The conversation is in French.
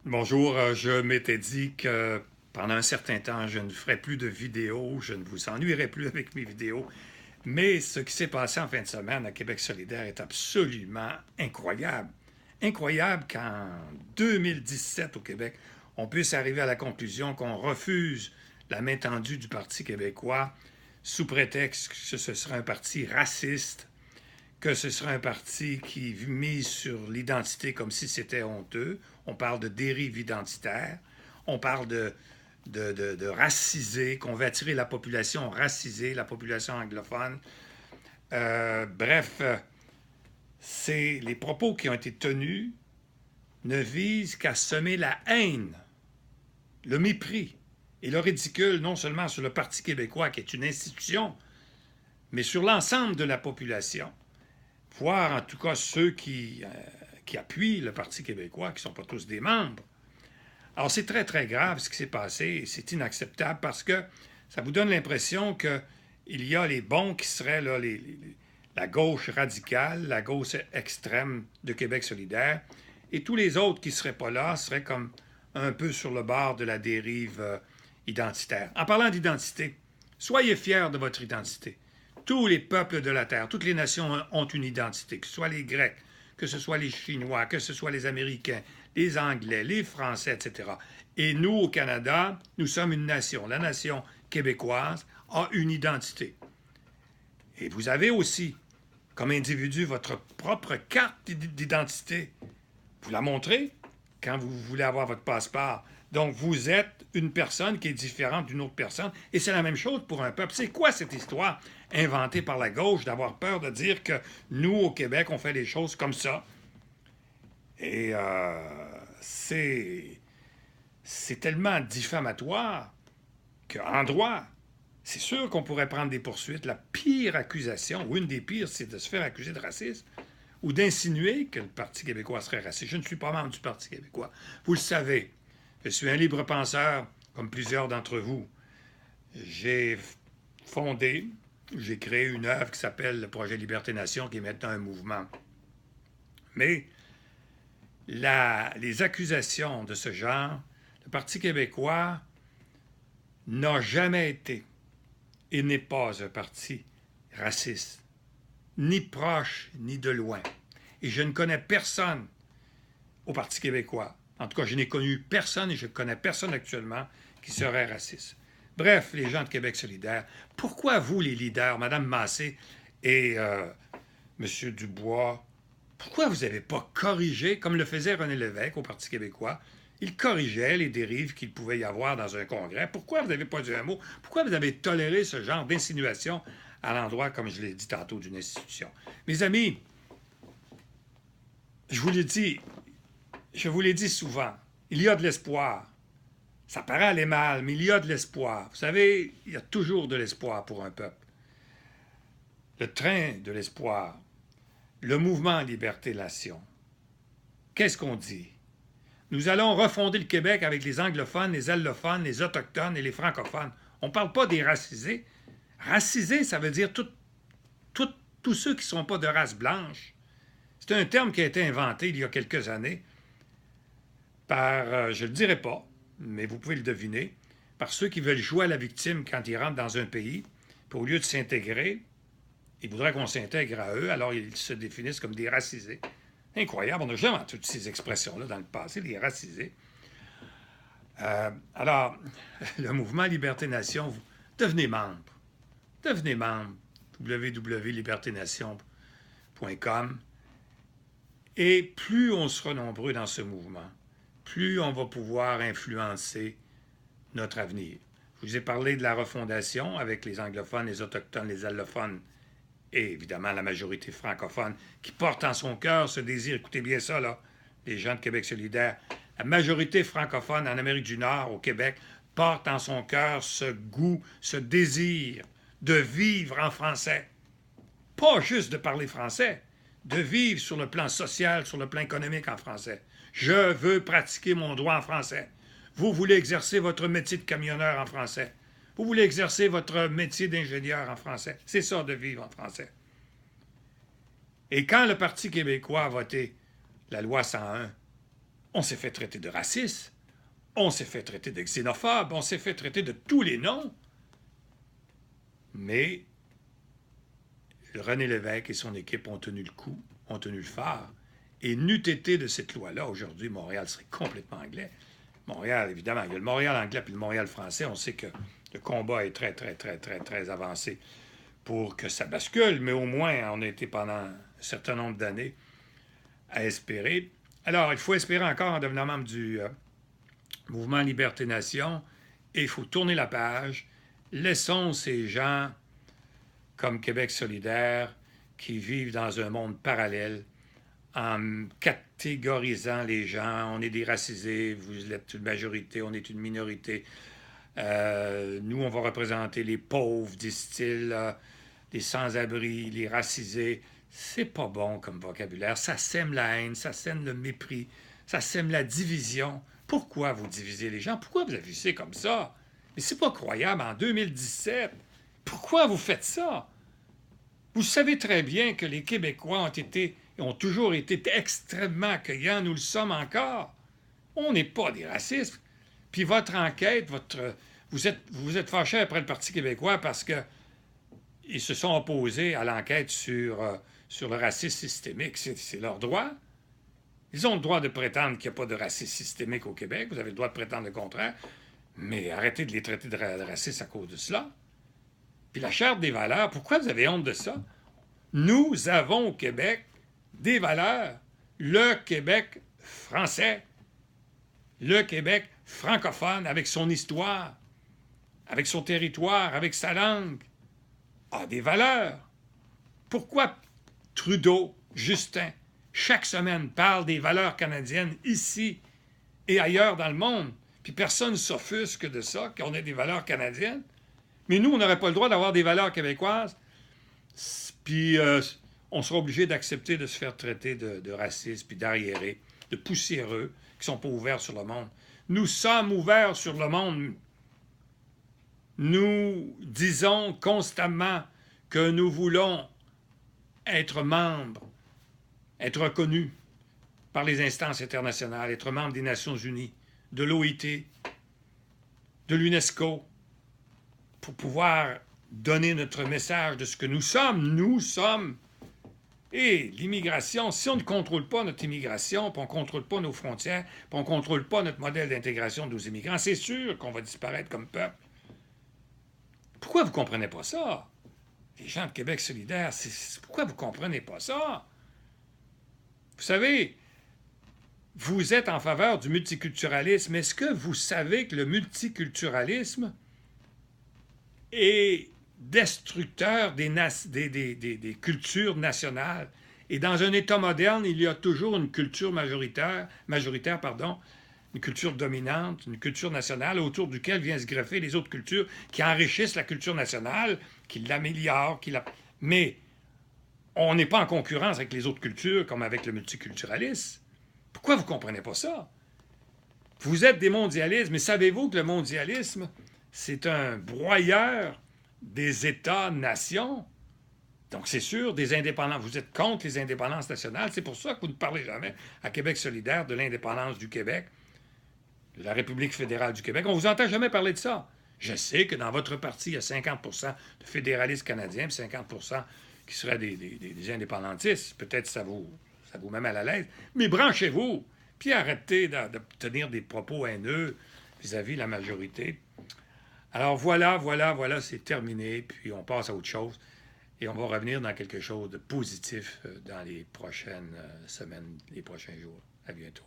Bonjour, je m'étais dit que pendant un certain temps, je ne ferais plus de vidéos, je ne vous ennuierai plus avec mes vidéos, mais ce qui s'est passé en fin de semaine à Québec solidaire est absolument incroyable. Incroyable qu'en 2017 au Québec, on puisse arriver à la conclusion qu'on refuse la main tendue du Parti québécois sous prétexte que ce serait un parti raciste, que ce serait un parti qui mise sur l'identité comme si c'était honteux. On parle de dérive identitaire. On parle de raciser, qu'on veut attirer la population racisée, la population anglophone. Bref, c'est les propos qui ont été tenus ne visent qu'à semer la haine, le mépris et le ridicule non seulement sur le Parti québécois, qui est une institution, mais sur l'ensemble de la population. Voire en tout cas ceux qui appuient le Parti québécois, qui ne sont pas tous des membres. Alors c'est très très grave ce qui s'est passé et c'est inacceptable parce que ça vous donne l'impression qu'il y a les bons qui seraient là, la gauche radicale, la gauche extrême de Québec solidaire, et tous les autres qui ne seraient pas là seraient comme un peu sur le bord de la dérive identitaire. En parlant d'identité, soyez fiers de votre identité. Tous les peuples de la Terre, toutes les nations ont une identité, que ce soit les Grecs, que ce soit les Chinois, que ce soit les Américains, les Anglais, les Français, etc. Et nous, au Canada, nous sommes une nation. La nation québécoise a une identité. Et vous avez aussi, comme individu, votre propre carte d'identité. Vous la montrez quand vous voulez avoir votre passeport. Donc, vous êtes une personne qui est différente d'une autre personne. Et c'est la même chose pour un peuple. C'est quoi cette histoire inventée par la gauche d'avoir peur de dire que nous, au Québec, on fait les choses comme ça? Et c'est tellement diffamatoire qu'en droit, c'est sûr qu'on pourrait prendre des poursuites. La pire accusation, ou une des pires, c'est de se faire accuser de racisme ou d'insinuer que le Parti québécois serait raciste. Je ne suis pas membre du Parti québécois. Vous le savez, je suis un libre penseur, comme plusieurs d'entre vous. J'ai fondé, j'ai créé une œuvre qui s'appelle le Projet Liberté-Nation, qui est maintenant un mouvement. Mais les accusations de ce genre, le Parti québécois n'a jamais été et n'est pas un parti raciste, ni proche, ni de loin. Et je ne connais personne au Parti québécois. En tout cas, je n'ai connu personne et je ne connais personne actuellement qui serait raciste. Bref, les gens de Québec solidaire, pourquoi vous, les leaders, Mme Massé et M. Dubois, pourquoi vous n'avez pas corrigé, comme le faisait René Lévesque au Parti québécois, il corrigeait les dérives qu'il pouvait y avoir dans un congrès. Pourquoi vous n'avez pas dit un mot? Pourquoi vous avez toléré ce genre d'insinuation à l'endroit, comme je l'ai dit tantôt, d'une institution? Mes amis, je vous l'ai dit, je vous l'ai dit souvent, il y a de l'espoir. Ça paraît aller mal, mais il y a de l'espoir. Vous savez, il y a toujours de l'espoir pour un peuple. Le train de l'espoir, le mouvement Liberté-Nation. Qu'est-ce qu'on dit? Nous allons refonder le Québec avec les anglophones, les allophones, les autochtones et les francophones. On ne parle pas des racisés. Racisés, ça veut dire tous ceux qui ne sont pas de race blanche. C'est un terme qui a été inventé il y a quelques années par, je ne le dirai pas, mais vous pouvez le deviner, par ceux qui veulent jouer à la victime quand ils rentrent dans un pays. Puis au lieu de s'intégrer, ils voudraient qu'on s'intègre à eux, alors ils se définissent comme des racisés. Incroyable, on n'a jamais entendu ces expressions-là dans le passé, les racisés. Alors, le mouvement Liberté-Nation, vous devenez membre. Devenez membre. www.liberténation.com. Et plus on sera nombreux dans ce mouvement, plus on va pouvoir influencer notre avenir. Je vous ai parlé de la refondation avec les anglophones, les autochtones, les allophones et évidemment la majorité francophone qui porte en son cœur ce désir. Écoutez bien ça, là, les gens de Québec solidaire. La majorité francophone en Amérique du Nord, au Québec, porte en son cœur ce goût, ce désir de vivre en français. Pas juste de parler français, de vivre sur le plan social, sur le plan économique en français. Je veux pratiquer mon droit en français. Vous voulez exercer votre métier de camionneur en français. Vous voulez exercer votre métier d'ingénieur en français. C'est ça de vivre en français. Et quand le Parti québécois a voté la loi 101, On s'est fait traiter de raciste, on s'est fait traiter de xénophobe, on s'est fait traiter de tous les noms. Mais René Lévesque et son équipe ont tenu le coup, ont tenu le phare. Et n'eût été de cette loi-là, aujourd'hui, Montréal serait complètement anglais. Montréal, évidemment, il y a le Montréal anglais puis le Montréal français. On sait que le combat est très, très, très, très, très avancé pour que ça bascule, mais au moins, on a été pendant un certain nombre d'années à espérer. Alors, il faut espérer encore en devenant membre du mouvement Liberté-Nation et il faut tourner la page. Laissons ces gens comme Québec solidaire qui vivent dans un monde parallèle en catégorisant les gens. On est des racisés, vous êtes une majorité, on est une minorité. Nous, on va représenter les pauvres, disent-ils, les sans-abri, les racisés. C'est pas bon comme vocabulaire. Ça sème la haine, ça sème le mépris, ça sème la division. Pourquoi vous divisez les gens? Pourquoi vous agissez comme ça? Mais c'est pas croyable en 2017. Pourquoi vous faites ça? Vous savez très bien que les Québécois ont toujours été extrêmement accueillants. Nous le sommes encore. On n'est pas des racistes. Puis votre enquête, vous êtes fâché après le Parti québécois parce qu'ils se sont opposés à l'enquête sur le racisme systémique. C'est leur droit. Ils ont le droit de prétendre qu'il n'y a pas de racisme systémique au Québec. Vous avez le droit de prétendre le contraire. Mais arrêtez de les traiter de racistes à cause de cela. Puis la Charte des valeurs, pourquoi vous avez honte de ça? Nous avons au Québec des valeurs. Le Québec français, le Québec francophone, avec son histoire, avec son territoire, avec sa langue, a des valeurs. Pourquoi Trudeau, Justin, chaque semaine parle des valeurs canadiennes ici et ailleurs dans le monde, puis personne ne s'offusque de ça, qu'on ait des valeurs canadiennes? Mais nous, on n'aurait pas le droit d'avoir des valeurs québécoises. Puis on sera obligé d'accepter de se faire traiter de racistes, puis d'arriérés, de poussiéreux, qui ne sont pas ouverts sur le monde. Nous sommes ouverts sur le monde. Nous disons constamment que nous voulons être membres, être reconnus par les instances internationales, être membres des Nations unies, de l'OIT, de l'UNESCO, pour pouvoir donner notre message de ce que nous sommes. Nous sommes. Et l'immigration, si on ne contrôle pas notre immigration, puis on ne contrôle pas nos frontières, puis on ne contrôle pas notre modèle d'intégration de nos immigrants, c'est sûr qu'on va disparaître comme peuple. Pourquoi vous ne comprenez pas ça? Les gens de Québec solidaire, pourquoi vous ne comprenez pas ça? Vous savez, vous êtes en faveur du multiculturalisme. Est-ce que vous savez que le multiculturalisme est destructeur des cultures nationales? Et dans un État moderne, il y a toujours une culture majoritaire, une culture dominante, une culture nationale autour duquel viennent se greffer les autres cultures qui enrichissent la culture nationale, qui l'améliorent, Mais on n'est pas en concurrence avec les autres cultures comme avec le multiculturalisme. Pourquoi vous ne comprenez pas ça? Vous êtes des mondialistes, mais savez-vous que le mondialisme, c'est un broyeur des États-nations? Donc, c'est sûr, des indépendants. Vous êtes contre les indépendances nationales. C'est pour ça que vous ne parlez jamais à Québec solidaire de l'indépendance du Québec, de la République fédérale du Québec. On ne vous entend jamais parler de ça. Je sais que dans votre parti, il y a 50% de fédéralistes canadiens et 50% qui seraient des indépendantistes. Peut-être ça vous met mal à l'aise. Mais branchez-vous, puis arrêtez de tenir des propos haineux vis-à-vis de la majorité. Alors voilà, c'est terminé, puis on passe à autre chose. Et on va revenir dans quelque chose de positif dans les prochaines semaines, les prochains jours. À bientôt.